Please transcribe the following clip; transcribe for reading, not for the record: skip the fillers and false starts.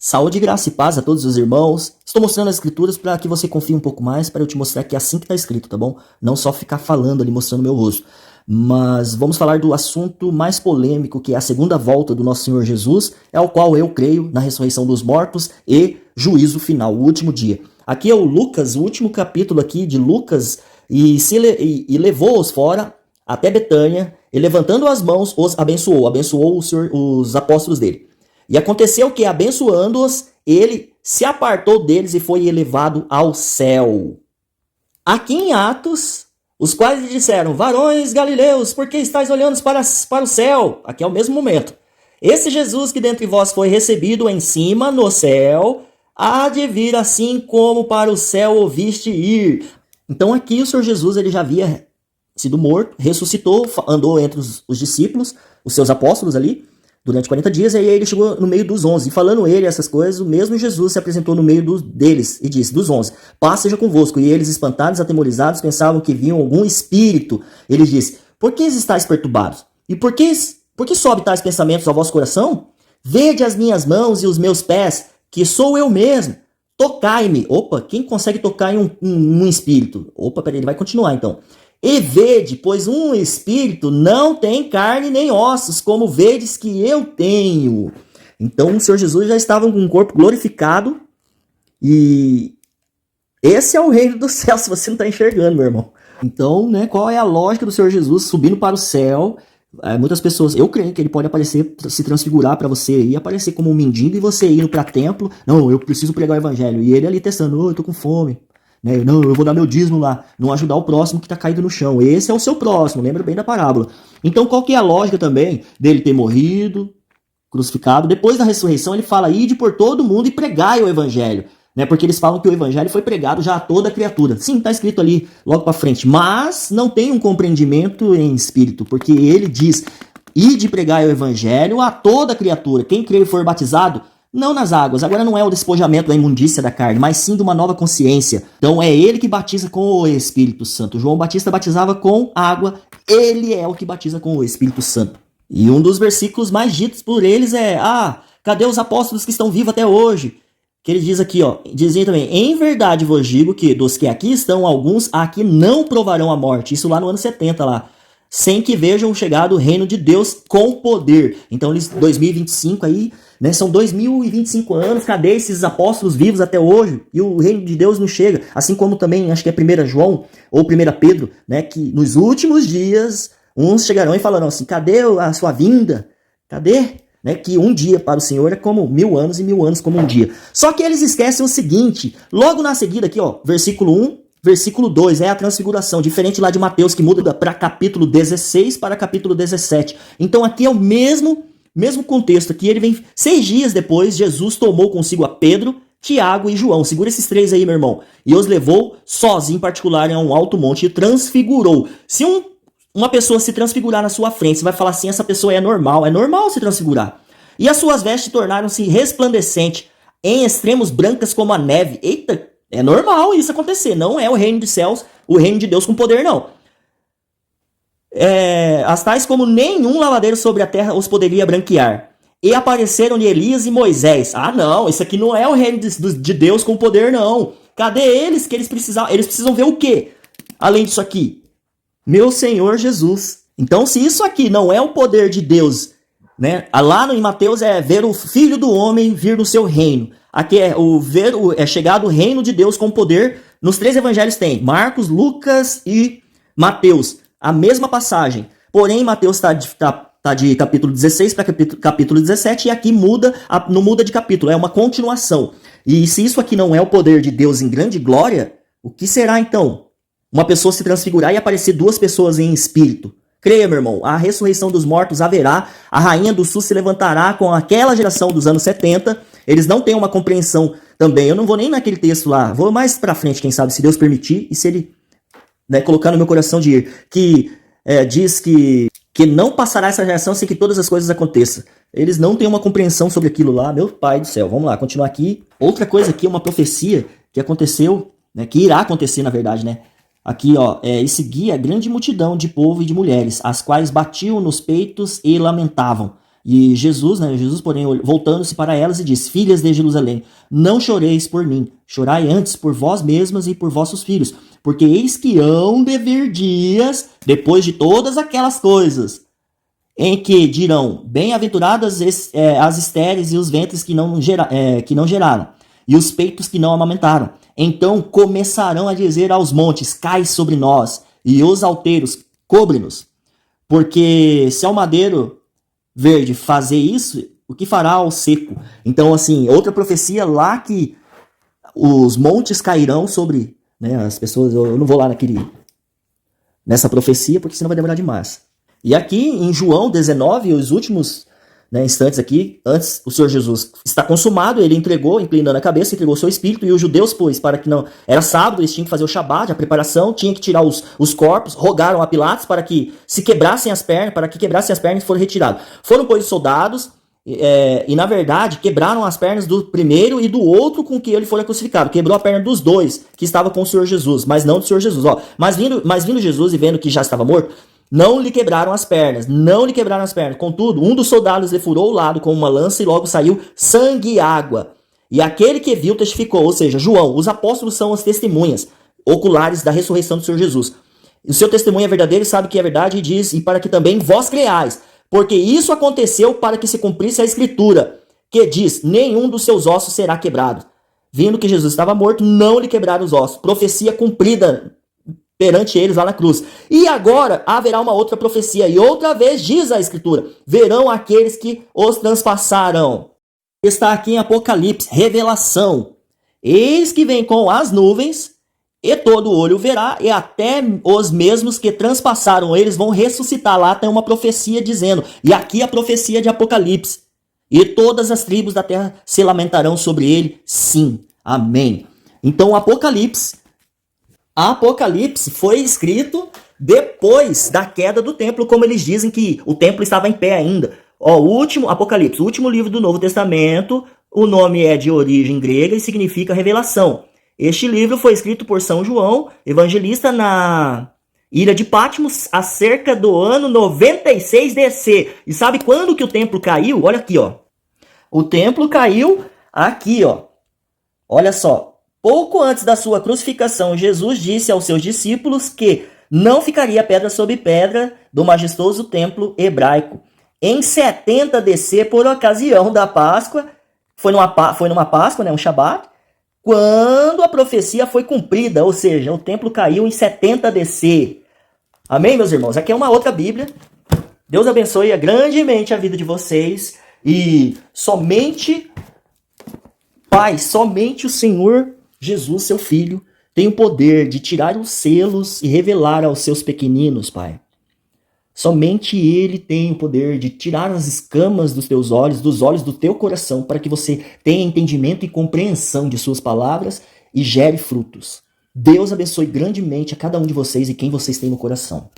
Saúde, graça e paz a todos os irmãos. Estou mostrando as escrituras para que você confie um pouco mais, para eu te mostrar que é assim que está escrito, tá bom? Não só ficar falando ali, mostrando meu rosto. Mas vamos falar do assunto mais polêmico, que é a segunda volta do nosso Senhor Jesus, ao qual eu creio na ressurreição dos mortos e juízo final, o último dia. Aqui é o Lucas, o último capítulo aqui de Lucas, e levou-os fora até Betânia, e levantando as mãos, os abençoou os apóstolos dele. E aconteceu que, abençoando-os, ele se apartou deles e foi elevado ao céu. Aqui em Atos, os quais lhe disseram: varões galileus, por que estáis olhando para o céu? Aqui é o mesmo momento. Esse Jesus que dentre vós foi recebido em cima no céu, há de vir assim como para o céu ouviste ir. Então aqui o Senhor Jesus ele já havia sido morto, ressuscitou, andou entre os discípulos, os seus apóstolos ali, durante 40 dias, e aí ele chegou no meio dos 11. E falando ele essas coisas, o mesmo Jesus se apresentou no meio deles e disse, dos 11, paz seja convosco. E eles, espantados, atemorizados, pensavam que viam algum espírito. Ele disse, por que estáis perturbados? E por que sobe tais pensamentos ao vosso coração? Vede as minhas mãos e os meus pés, que sou eu mesmo. Tocai-me. Opa, quem consegue tocar em um espírito? Opa, peraí, ele vai continuar então. E vede, pois um espírito não tem carne nem ossos, como vedes que eu tenho. Então o Senhor Jesus já estava com um corpo glorificado. E esse é o reino do céu, se você não está enxergando, meu irmão. Então, né, qual é a lógica do Senhor Jesus subindo para o céu? Muitas pessoas, eu creio que ele pode aparecer, se transfigurar para você e aparecer como um mendigo e você indo para templo. Não, eu preciso pregar o evangelho. E ele ali testando, eu tô com fome. Não, eu vou dar meu dízimo lá, não ajudar o próximo que está caído no chão. Esse é o seu próximo, lembra bem da parábola. Então qual que é a lógica também dele ter morrido, crucificado? Depois da ressurreição ele fala, ide por todo mundo e pregai o evangelho. Porque eles falam que o evangelho foi pregado já a toda criatura. Sim, está escrito ali logo para frente. Mas não tem um compreendimento em espírito, porque ele diz, ide pregai o evangelho a toda criatura. Quem crer e for batizado, não nas águas, agora não é o despojamento da imundícia da carne, mas sim de uma nova consciência. Então é ele que batiza com o Espírito Santo. João Batista batizava com água, ele é o que batiza com o Espírito Santo. E um dos versículos mais ditos por eles é, cadê os apóstolos que estão vivos até hoje? Que ele diz aqui, dizia também, em verdade vos digo que dos que aqui estão, alguns aqui não provarão a morte. Isso lá no ano 70 lá. Sem que vejam chegado o reino de Deus com poder. Então, eles 2025 aí, né, são 2025 anos, cadê esses apóstolos vivos até hoje? E o reino de Deus não chega. Assim como também, acho que é 1 João ou 1 Pedro, né, que nos últimos dias, uns chegarão e falarão assim, cadê a sua vinda? Cadê? Né, que um dia para o Senhor é como 1000 anos e 1000 anos como um dia. Só que eles esquecem o seguinte, logo na seguida aqui, versículo 1, versículo 2 é a transfiguração, diferente lá de Mateus, que muda para capítulo 16 para capítulo 17. Então aqui é o mesmo contexto. Aqui ele vem 6 dias depois, Jesus tomou consigo a Pedro, Tiago e João. Segura esses 3 aí, meu irmão. E os levou sozinho, em particular, a um alto monte e transfigurou. Se uma pessoa se transfigurar na sua frente, você vai falar assim, essa pessoa é normal se transfigurar. E as suas vestes tornaram-se resplandecentes, em extremos brancas como a neve. Eita! É normal isso acontecer, não é o reino dos céus, o reino de Deus com poder, não. As tais como nenhum lavadeiro sobre a terra os poderia branquear. E apareceram-lhe Elias e Moisés. Não, isso aqui não é o reino de Deus com poder, não. Cadê eles? Que eles precisam ver o quê? Além disso aqui, meu Senhor Jesus. Então, se isso aqui não é o poder de Deus, né? Lá em Mateus é ver o Filho do Homem vir no seu reino. Aqui é chegado o reino de Deus com poder. Nos 3 evangelhos tem Marcos, Lucas e Mateus. A mesma passagem. Porém, Mateus está de capítulo 16 para capítulo 17 e aqui não muda de capítulo. É uma continuação. E se isso aqui não é o poder de Deus em grande glória, o que será então? Uma pessoa se transfigurar e aparecer 2 pessoas em espírito. Creia, meu irmão, a ressurreição dos mortos haverá, a rainha do sul se levantará com aquela geração dos anos 70, eles não têm uma compreensão também, eu não vou nem naquele texto lá, vou mais pra frente, quem sabe, se Deus permitir, e se ele, né, colocar no meu coração de ir, que diz que não passará essa geração sem que todas as coisas aconteçam. Eles não têm uma compreensão sobre aquilo lá, meu pai do céu, vamos lá, continuar aqui. Outra coisa aqui, uma profecia que aconteceu, né, que irá acontecer na verdade, né, aqui, e seguia a grande multidão de povo e de mulheres, as quais batiam nos peitos e lamentavam. E Jesus, porém, voltando-se para elas e disse: Filhas de Jerusalém, não choreis por mim, chorai antes por vós mesmas e por vossos filhos, porque eis que hão de vir dias, depois de todas aquelas coisas, em que dirão: bem-aventuradas as estéreis e os ventres que não geraram, e os peitos que não amamentaram. Então começarão a dizer aos montes: cai sobre nós, e os alteiros: cobre-nos. Porque se ao madeiro verde fazer isso, o que fará ao seco? Então, assim, outra profecia lá que os montes cairão sobre, né, as pessoas. Eu não vou lá nessa profecia, porque senão vai demorar demais. E aqui em João 19, os últimos, né, instantes aqui, antes o Senhor Jesus está consumado, ele entregou, inclinando a cabeça, entregou o seu espírito, e os judeus, pois, para que não... Era sábado, eles tinham que fazer o Shabat, a preparação, tinham que tirar os corpos, rogaram a Pilatos para que se quebrassem as pernas, para que quebrassem as pernas e foram retirados. Foram, pois, soldados, e na verdade, quebraram as pernas do primeiro e do outro com que ele foi crucificado. Quebrou a perna dos dois que estavam com o Senhor Jesus, mas não do Senhor Jesus. Ó, mas vindo Jesus e vendo que já estava morto, não lhe quebraram as pernas, Contudo, um dos soldados lhe furou o lado com uma lança e logo saiu sangue e água. E aquele que viu testificou, ou seja, João. Os apóstolos são as testemunhas oculares da ressurreição do Senhor Jesus. O seu testemunho é verdadeiro e sabe que é verdade, e diz: e para que também vós creais, porque isso aconteceu para que se cumprisse a escritura, que diz: nenhum dos seus ossos será quebrado. Vindo que Jesus estava morto, não lhe quebraram os ossos. Profecia cumprida perante eles lá na cruz. E agora haverá uma outra profecia, e outra vez diz a Escritura: verão aqueles que os transpassaram. Está aqui em Apocalipse, revelação. Eis que vem com as nuvens, e todo olho verá, e até os mesmos que transpassaram, eles vão ressuscitar. Lá tem uma profecia dizendo, e aqui a profecia de Apocalipse: e todas as tribos da terra se lamentarão sobre ele. Sim, amém. Então Apocalipse foi escrito depois da queda do templo, como eles dizem que o templo estava em pé ainda. Ó, Apocalipse, o último livro do Novo Testamento, o nome é de origem grega e significa revelação. Este livro foi escrito por São João, evangelista, na ilha de Patmos, acerca do ano 96 DC. E sabe quando que o templo caiu? Olha aqui, ó. O templo caiu aqui, ó. Olha só. Pouco antes da sua crucificação, Jesus disse aos seus discípulos que não ficaria pedra sobre pedra do majestoso templo hebraico. Em 70 DC, por ocasião da Páscoa, foi numa Páscoa, né, um Shabat, quando a profecia foi cumprida, ou seja, o templo caiu em 70 DC. Amém, meus irmãos? Aqui é uma outra Bíblia. Deus abençoe grandemente a vida de vocês. E somente, Pai, somente o Senhor Jesus, seu Filho, tem o poder de tirar os selos e revelar aos seus pequeninos, Pai. Somente Ele tem o poder de tirar as escamas dos teus olhos, dos olhos do teu coração, para que você tenha entendimento e compreensão de suas palavras e gere frutos. Deus abençoe grandemente a cada um de vocês e quem vocês têm no coração.